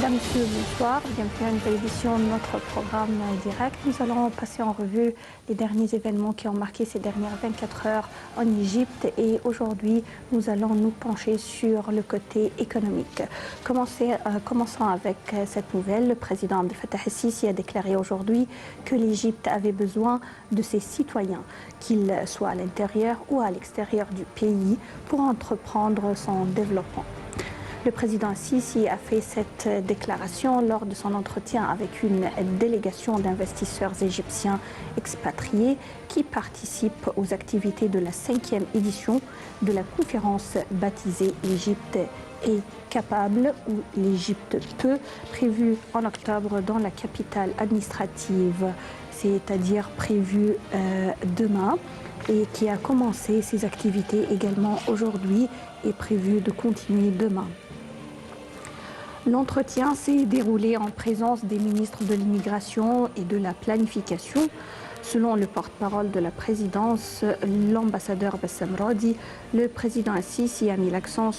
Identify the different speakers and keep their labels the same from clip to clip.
Speaker 1: Mesdames, Messieurs, bonsoir. Bienvenue à une nouvelle édition de notre programme direct. Nous allons passer en revue les derniers événements qui ont marqué ces dernières 24 heures en Égypte. Et aujourd'hui, nous allons nous pencher sur le côté économique. Commençons avec cette nouvelle. Le président Abdel Fattah el-Sisi a déclaré aujourd'hui que l'Égypte avait besoin de ses citoyens, qu'ils soient à l'intérieur ou à l'extérieur du pays, pour entreprendre son développement. Le président Sisi a fait cette déclaration lors de son entretien avec une délégation d'investisseurs égyptiens expatriés qui participent aux activités de la 5e édition de la conférence baptisée L'Égypte est capable ou l'Égypte peut, prévue en octobre dans la capitale administrative, c'est-à-dire prévue demain, et qui a commencé ses activités également aujourd'hui et prévu de continuer demain. L'entretien s'est déroulé en présence des ministres de l'immigration et de la planification. Selon le porte-parole de la présidence, l'ambassadeur Bassam Radi, le président Sisi a mis l'accent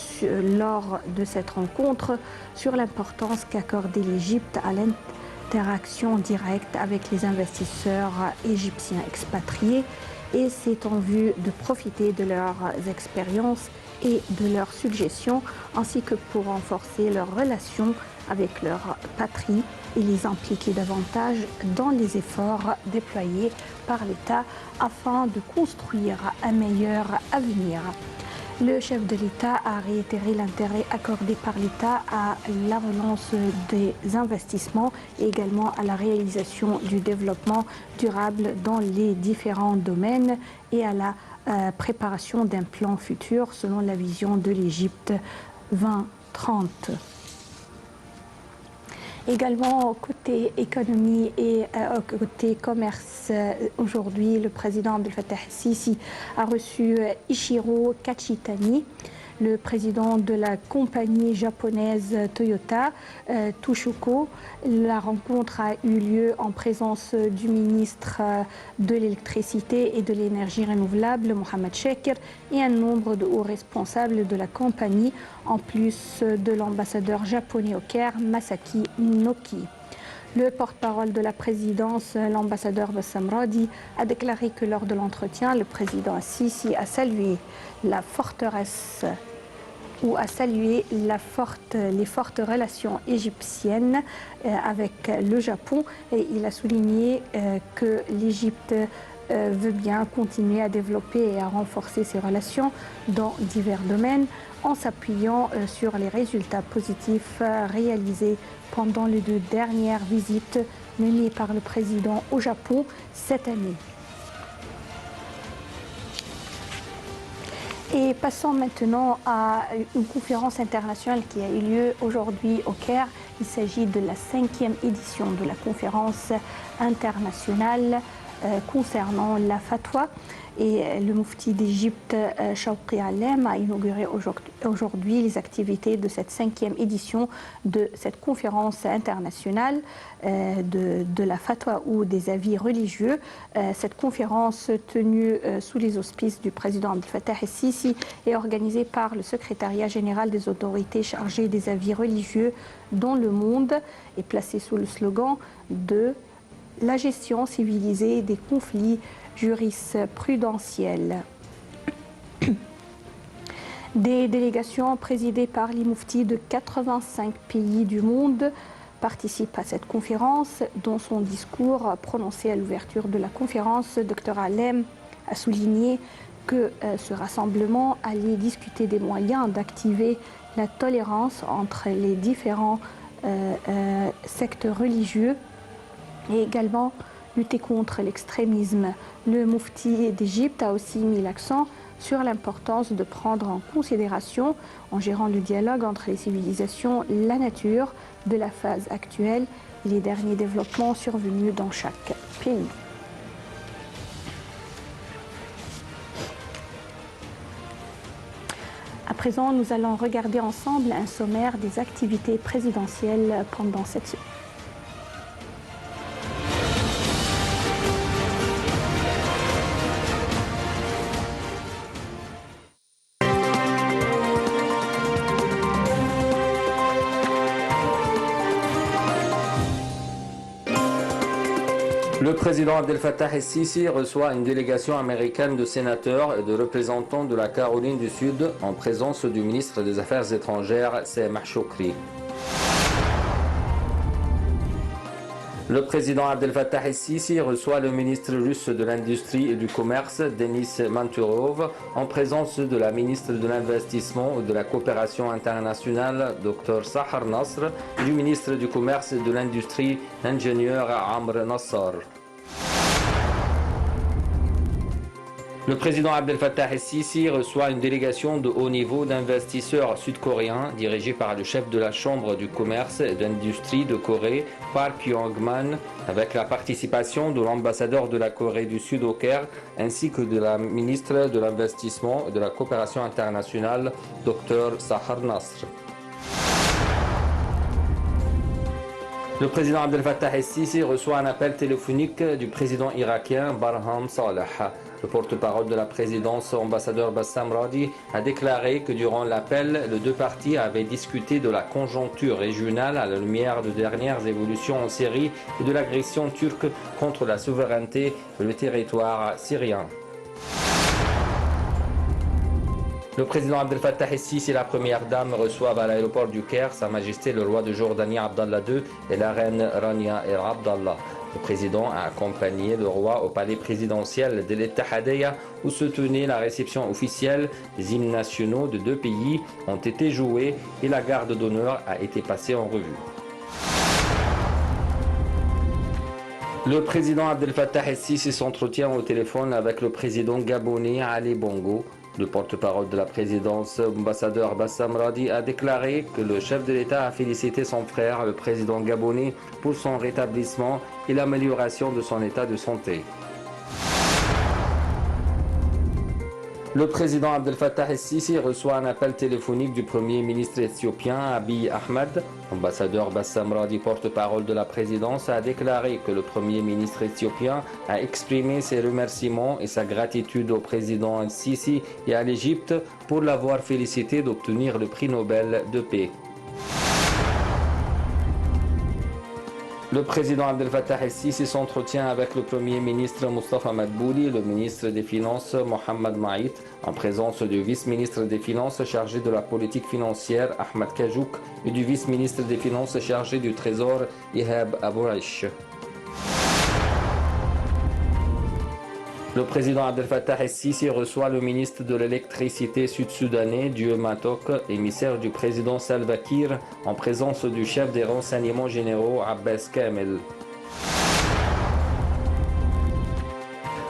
Speaker 1: lors de cette rencontre sur l'importance qu'accordait l'Égypte à l'interaction directe avec les investisseurs égyptiens expatriés, et c'est en vue de profiter de leurs expériences et de leurs suggestions, ainsi que pour renforcer leurs relations avec leur patrie et les impliquer davantage dans les efforts déployés par l'État afin de construire un meilleur avenir. Le chef de l'État a réitéré l'intérêt accordé par l'État à la relance des investissements et également à la réalisation du développement durable dans les différents domaines et à la préparation d'un plan futur selon la vision de l'Égypte 2030. Également, côté économie et côté commerce, aujourd'hui, le président Abdel Fattah el-Sisi a reçu Ichiro Kachitani, le président de la compagnie japonaise Toyota, Tushuko. La rencontre a eu lieu en présence du ministre de l'électricité et de l'énergie renouvelable, Mohamed Shakir, et un nombre de hauts responsables de la compagnie, en plus de l'ambassadeur japonais au Caire, Masaki Noki. Le porte-parole de la présidence, l'ambassadeur Bassam Radi, a déclaré que lors de l'entretien, le président Sisi a salué la forteresse ou a salué les fortes relations égyptiennes avec le Japon, et il a souligné que l'Égypte veut bien continuer à développer et à renforcer ses relations dans divers domaines en s'appuyant sur les résultats positifs réalisés pendant les 2 dernières visites menées par le président au Japon cette année. Et passons maintenant à une conférence internationale qui a eu lieu aujourd'hui au Caire. Il s'agit de la 5e édition de la conférence internationale concernant la fatwa. Et le Moufti d'Égypte, Shawqi Alem, a inauguré aujourd'hui les activités de cette 5e édition de cette conférence internationale de la fatwa ou des avis religieux. Cette conférence tenue sous les auspices du président Abdel Fattah el-Sisi est organisée par le secrétariat général des autorités chargées des avis religieux dans le monde et placée sous le slogan de la gestion civilisée des conflits jurisprudentiels. Des délégations présidées par les mouftis de 85 pays du monde participent à cette conférence. Dans son discours prononcé à l'ouverture de la conférence, Dr Alem a souligné que ce rassemblement allait discuter des moyens d'activer la tolérance entre les différents sectes religieux et également lutter contre l'extrémisme. Le Moufti d'Égypte a aussi mis l'accent sur l'importance de prendre en considération, en gérant le dialogue entre les civilisations, la nature de la phase actuelle et les derniers développements survenus dans chaque pays. À présent, nous allons regarder ensemble un sommaire des activités présidentielles pendant cette semaine.
Speaker 2: Le président Abdel Fattah el-Sisi reçoit une délégation américaine de sénateurs et de représentants de la Caroline du Sud en présence du ministre des Affaires étrangères, Sameh Shoukry. Le président Abdel Fattah el-Sisi reçoit le ministre russe de l'Industrie et du Commerce, Denis Manturov, en présence de la ministre de l'Investissement et de la Coopération internationale, Dr Sahar Nasr, et du ministre du Commerce et de l'Industrie, l'ingénieur Amr Nassar. Le président Abdel Fattah el-Sisi reçoit une délégation de haut niveau d'investisseurs sud-coréens dirigée par le chef de la Chambre du commerce et d'industrie de Corée, Park Yong-man, avec la participation de l'ambassadeur de la Corée du Sud au Caire ainsi que de la ministre de l'Investissement et de la Coopération internationale, Dr Sahar Nasr. Le président Abdel Fattah el-Sisi reçoit un appel téléphonique du président irakien Barham Saleh. Le porte-parole de la présidence, ambassadeur Bassam Radi, a déclaré que durant l'appel, les deux parties avaient discuté de la conjoncture régionale à la lumière de dernières évolutions en Syrie et de l'agression turque contre la souveraineté et le territoire syrien. Le président Abdel Fattah el-Sisi et la première dame reçoivent à l'aéroport du Caire Sa Majesté le roi de Jordanie Abdallah II et la reine Rania El Abdallah. Le président a accompagné le roi au palais présidentiel de l'Ittihadiyya où se tenait la réception officielle. Les hymnes nationaux de deux pays ont été joués et la garde d'honneur a été passée en revue. Le président Abdel Fattah el-Sisi s'entretient au téléphone avec le président gabonais Ali Bongo. Le porte-parole de la présidence, ambassadeur Bassam Radi, a déclaré que le chef de l'État a félicité son frère, le président gabonais, pour son rétablissement et l'amélioration de son état de santé. Le président Abdel Fattah el-Sisi reçoit un appel téléphonique du premier ministre éthiopien Abiy Ahmed. L'ambassadeur Bassam Radi, porte-parole de la présidence, a déclaré que le premier ministre éthiopien a exprimé ses remerciements et sa gratitude au président el-Sisi et à l'Égypte pour l'avoir félicité d'obtenir le prix Nobel de paix. Le président Abdel Fattah el-Sisi s'entretient avec le premier ministre Mustafa Madbouli et le ministre des Finances Mohamed Maït, en présence du vice-ministre des Finances chargé de la politique financière Ahmed Kajouk et du vice-ministre des Finances chargé du Trésor Ihab Abouaish. Le président Abdel Fattah el-Sisi reçoit le ministre de l'électricité sud-soudanais Dieu Matok, émissaire du président Salva Kiir, en présence du chef des renseignements généraux Abbas Kamel.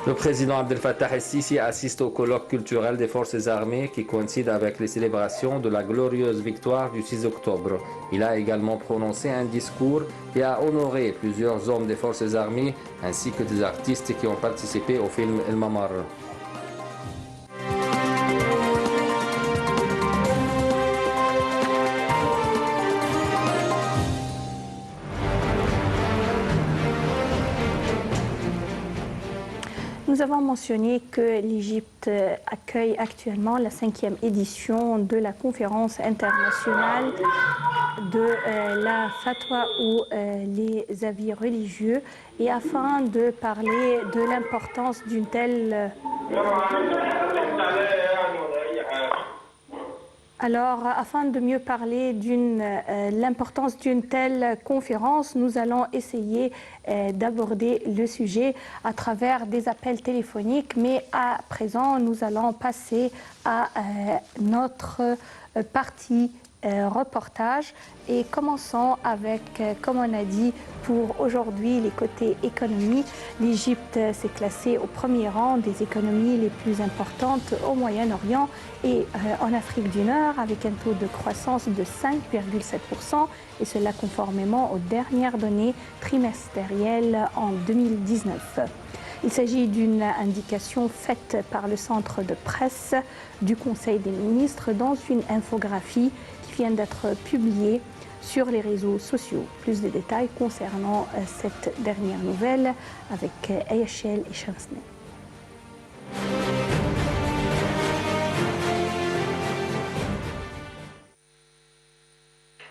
Speaker 2: Le président Abdel Fattah el-Sisi assiste au colloque culturel des forces armées qui coïncide avec les célébrations de la glorieuse victoire du 6 octobre. Il a également prononcé un discours et a honoré plusieurs hommes des forces armées ainsi que des artistes qui ont participé au film El Mamar.
Speaker 1: Nous avons mentionné que l'Égypte accueille actuellement la 5e édition de la conférence internationale de la fatwa ou les avis religieux, et afin de parler de l'importance d'une telle Alors, afin de mieux parler de l'importance d'une telle conférence, nous allons essayer d'aborder le sujet à travers des appels téléphoniques. Mais à présent, nous allons passer à notre partie reportage. Et commençons avec, comme on a dit, pour aujourd'hui, les côtés économie. L'Égypte s'est classée au premier rang des économies les plus importantes au Moyen-Orient et en Afrique du Nord, avec un taux de croissance de 5,7%, et cela conformément aux dernières données trimestrielles en 2019. Il s'agit d'une indication faite par le centre de presse du Conseil des ministres dans une infographie qui vient d'être publiée sur les réseaux sociaux. Plus de détails concernant cette dernière nouvelle avec Ayachel et Chansnay.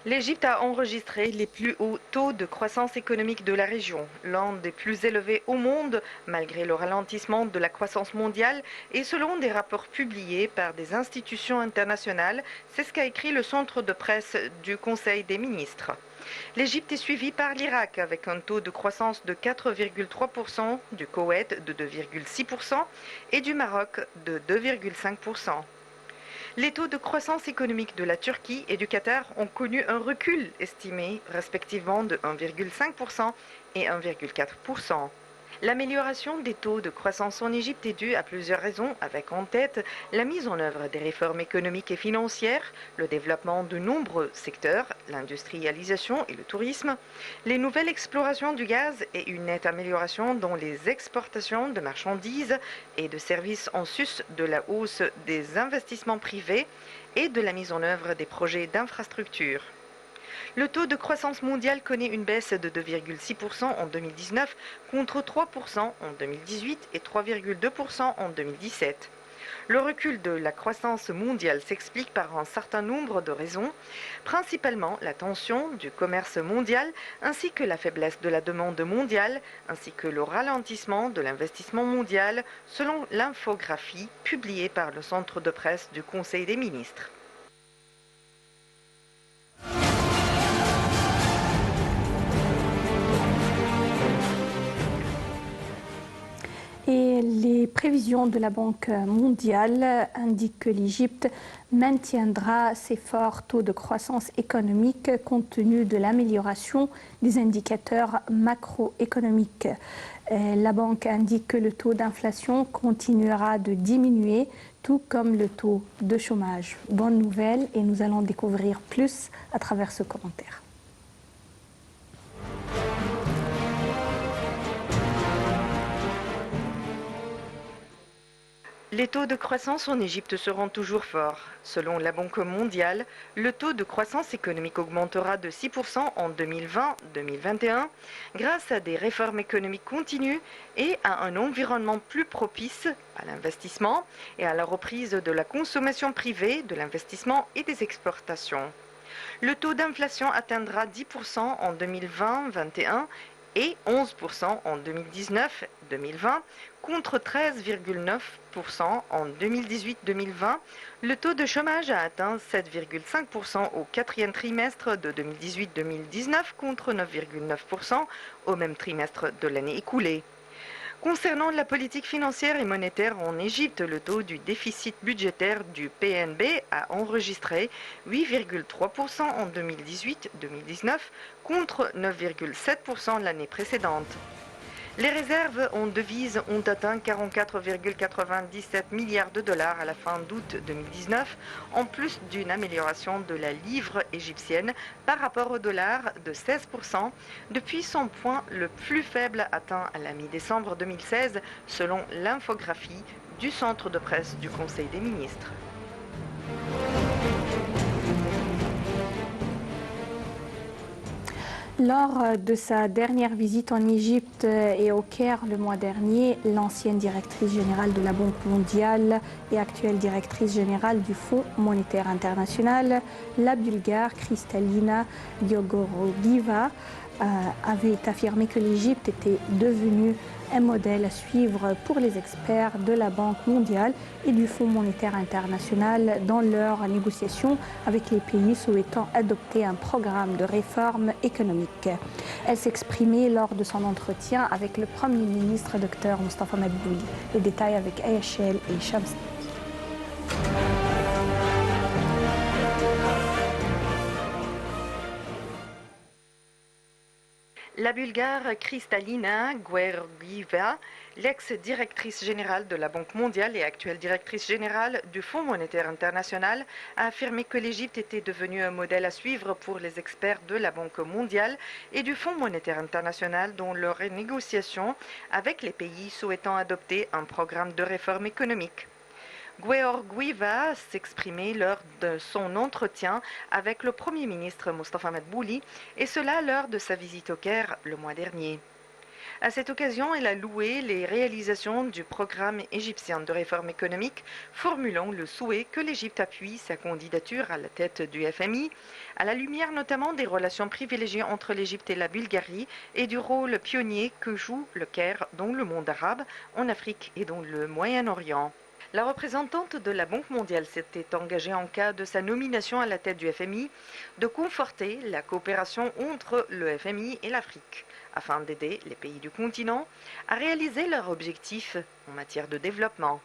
Speaker 3: L'Égypte a enregistré les plus hauts taux de croissance économique de la région, l'un des plus élevés au monde, malgré le ralentissement de la croissance mondiale et selon des rapports publiés par des institutions internationales. C'est ce qu'a écrit le centre de presse du Conseil des ministres. L'Égypte est suivie par l'Irak avec un taux de croissance de 4,3%, du Koweït de 2,6% et du Maroc de 2,5%. Les taux de croissance économique de la Turquie et du Qatar ont connu un recul estimé respectivement de 1,5% et 1,4%. L'amélioration des taux de croissance en Égypte est due à plusieurs raisons, avec en tête la mise en œuvre des réformes économiques et financières, le développement de nombreux secteurs, l'industrialisation et le tourisme, les nouvelles explorations du gaz et une nette amélioration dans les exportations de marchandises et de services en sus de la hausse des investissements privés et de la mise en œuvre des projets d'infrastructure. Le taux de croissance mondiale connaît une baisse de 2,6% en 2019 contre 3% en 2018 et 3,2% en 2017. Le recul de la croissance mondiale s'explique par un certain nombre de raisons, principalement la tension du commerce mondial ainsi que la faiblesse de la demande mondiale ainsi que le ralentissement de l'investissement mondial selon l'infographie publiée par le centre de presse du Conseil des ministres.
Speaker 1: Et les prévisions de la Banque mondiale indiquent que l'Égypte maintiendra ses forts taux de croissance économique compte tenu de l'amélioration des indicateurs macroéconomiques. La banque indique que le taux d'inflation continuera de diminuer, tout comme le taux de chômage. Bonne nouvelle, et nous allons découvrir plus à travers ce commentaire.
Speaker 3: Les taux de croissance en Égypte seront toujours forts. Selon la Banque mondiale, le taux de croissance économique augmentera de 6% en 2020-2021 grâce à des réformes économiques continues et à un environnement plus propice à l'investissement et à la reprise de la consommation privée, de l'investissement et des exportations. Le taux d'inflation atteindra 10% en 2020-21 et 11% en 2019-2020 contre 13,9% en 2018-2020. Le taux de chômage a atteint 7,5% au quatrième trimestre de 2018-2019 contre 9,9% au même trimestre de l'année écoulée. Concernant la politique financière et monétaire en Égypte, le taux du déficit budgétaire du PNB a enregistré 8,3% en 2018-2019 contre 9,7% l'année précédente. Les réserves en devises ont atteint 44,97 milliards de dollars à la fin d'août 2019, en plus d'une amélioration de la livre égyptienne par rapport au dollar de 16%, depuis son point le plus faible atteint à la mi-décembre 2016, selon l'infographie du centre de presse du Conseil des ministres.
Speaker 1: Lors de sa dernière visite en Égypte et au Caire le mois dernier, l'ancienne directrice générale de la Banque mondiale et actuelle directrice générale du Fonds monétaire international, la Bulgare Kristalina Georgieva, avait affirmé que l'Égypte était devenue un modèle à suivre pour les experts de la Banque mondiale et du Fonds monétaire international dans leurs négociations avec les pays souhaitant adopter un programme de réforme économique. Elle s'exprimait lors de son entretien avec le Premier ministre Dr Mostafa Madbouli. Les détails avec AHL et Shams.
Speaker 3: La Bulgare Kristalina Georgieva, l'ex-directrice générale de la Banque mondiale et actuelle directrice générale du Fonds monétaire international, a affirmé que l'Égypte était devenue un modèle à suivre pour les experts de la Banque mondiale et du Fonds monétaire international dans leurs négociations avec les pays souhaitant adopter un programme de réforme économique. Georgieva s'exprimait lors de son entretien avec le Premier ministre Mostafa Madbouli, et cela lors de sa visite au Caire le mois dernier. À cette occasion, elle a loué les réalisations du programme égyptien de réforme économique, formulant le souhait que l'Égypte appuie sa candidature à la tête du FMI, à la lumière notamment des relations privilégiées entre l'Égypte et la Bulgarie et du rôle pionnier que joue le Caire dans le monde arabe, en Afrique et dans le Moyen-Orient. La représentante de la Banque mondiale s'était engagée en cas de sa nomination à la tête du FMI de conforter la coopération entre le FMI et l'Afrique afin d'aider les pays du continent à réaliser leurs objectifs en matière de développement.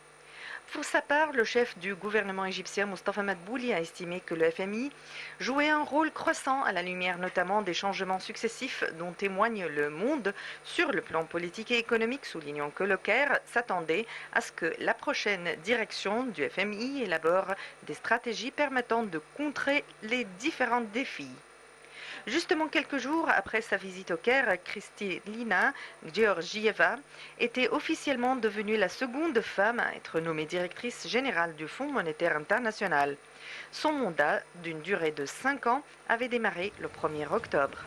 Speaker 3: Pour sa part, le chef du gouvernement égyptien Mustafa Madbouli a estimé que le FMI jouait un rôle croissant à la lumière notamment des changements successifs dont témoigne le monde sur le plan politique et économique, soulignant que le Caire s'attendait à ce que la prochaine direction du FMI élabore des stratégies permettant de contrer les différents défis. Justement, quelques jours après sa visite au Caire, Kristalina Georgieva était officiellement devenue la seconde femme à être nommée directrice générale du Fonds monétaire international. Son mandat, d'une durée de 5 ans, avait démarré le 1er octobre.